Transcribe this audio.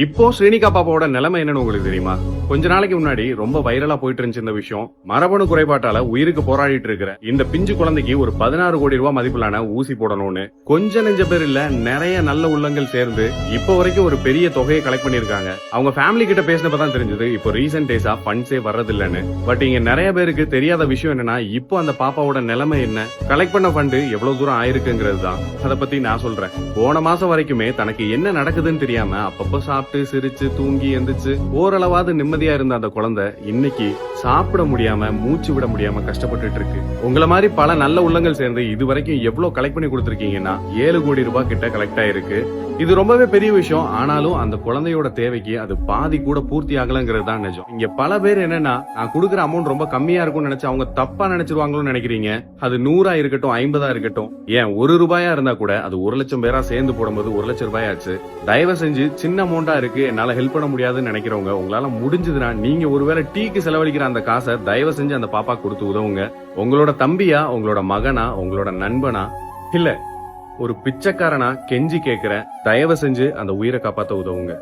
இப்போ ஸ்ரீனிகா பாப்பாவோட நிலைமை என்னன்னு உங்களுக்கு தெரியுமா? கொஞ்ச நாளைக்கு முன்னாடி ரொம்ப வைரலா போயிட்டு இருந்துச்சு இந்த விஷயம். மரபணு குறைபாட்டால உயிருக்கு போராடிட்டு இருக்கிற இந்த பிஞ்சு குழந்தைக்கு ஒரு 16 கோடி ரூபாய் மதிப்பிலான ஊசி போடணும்னு கொஞ்ச நெஞ்ச பேர் இல்ல நிறைய நல்ல உள்ளங்கள் சேர்ந்து இப்போ வரைக்கும் ஒரு பெரிய தொகையை கலெக்ட் பண்ணிருக்காங்க. அவங்க ஃபேமிலி கிட்ட பேசினப்பதான் தெரிஞ்சது இப்போ ரீசென்ட் டேஸா ஃபண்ட்ஸே வர்றது இல்லன்னு. பட் இங்க நிறைய பேருக்கு தெரியாத விஷயம் என்னன்னா, இப்போ அந்த பாப்பாவோட நிலைமை என்ன, கலெக்ட் பண்ண ஃபண்ட் எவ்வளவு தூரம் ஆயிருக்குங்கிறது தான். அதை பத்தி நான் சொல்றேன். போன மாசம் வரைக்குமே தனக்கு என்ன நடக்குதுன்னு தெரியாம அப்பப்போ சாப்பிட்டு சிரிச்சு தூங்கி எந்திரிச்சு ஓரளவாவது நிம்மதியா இருந்த அந்த குழந்தை இன்னைக்கு சாப்பிட முடியாம மூச்சு விட முடியாம கஷ்டப்பட்டுட்டு இருக்கு. உங்களை மாதிரி பல நல்ல உள்ளங்கள் சேர்ந்து இது வரைக்கும் எவ்வளவு கலெக்ட் பண்ணி கொடுத்திருக்கீங்கன்னா 7 கோடி ரூபாய் கிட்ட கலெக்ட் ஆயிருக்கு. இது ரொம்பவே பெரிய விஷயம். ஆனாலும் அந்த குழந்தையோட தேவைக்கு அது பாதி கூட பூர்த்தி ஆகலங்கிறது தான் நிஜம். இங்க பல பேர் என்னன்னா, நான் கொடுக்குற அமௌண்ட் ரொம்ப கம்மியா இருக்கும்னு நினைச்சு அவங்க தப்பா நினைச்சிருவாங்களோன்னு நினைக்கிறீங்க. அது 100 இருக்கட்டும் 50 இருக்கட்டும், ஏன் 1 ரூபாயா இருந்தா கூட அது 1 லட்சம் பேரா சேர்ந்து போடும்போது 1 லட்சம் ரூபாய் ஆச்சு. தயவு செஞ்சு சின்ன அமௌண்டா இருக்கு என்னால ஹெல்ப் பண்ண முடியாதுன்னு நினைக்கிறவங்க, உங்களால முடிஞ்சதுன்னா நீங்க ஒருவேளை டீக்கு செலவழிக்கிற அந்த காசை தயவு செஞ்சு அந்த பாப்பா கொடுத்து உதவுங்க. உங்களோட தம்பியா, உங்களோட மகனா, உங்களோட நண்பனா, இல்ல ஒரு பிச்சைக்காரனா கெஞ்சி கேக்குற, தயவு செஞ்சு அந்த உயிரை காப்பாத்த உதவுங்க.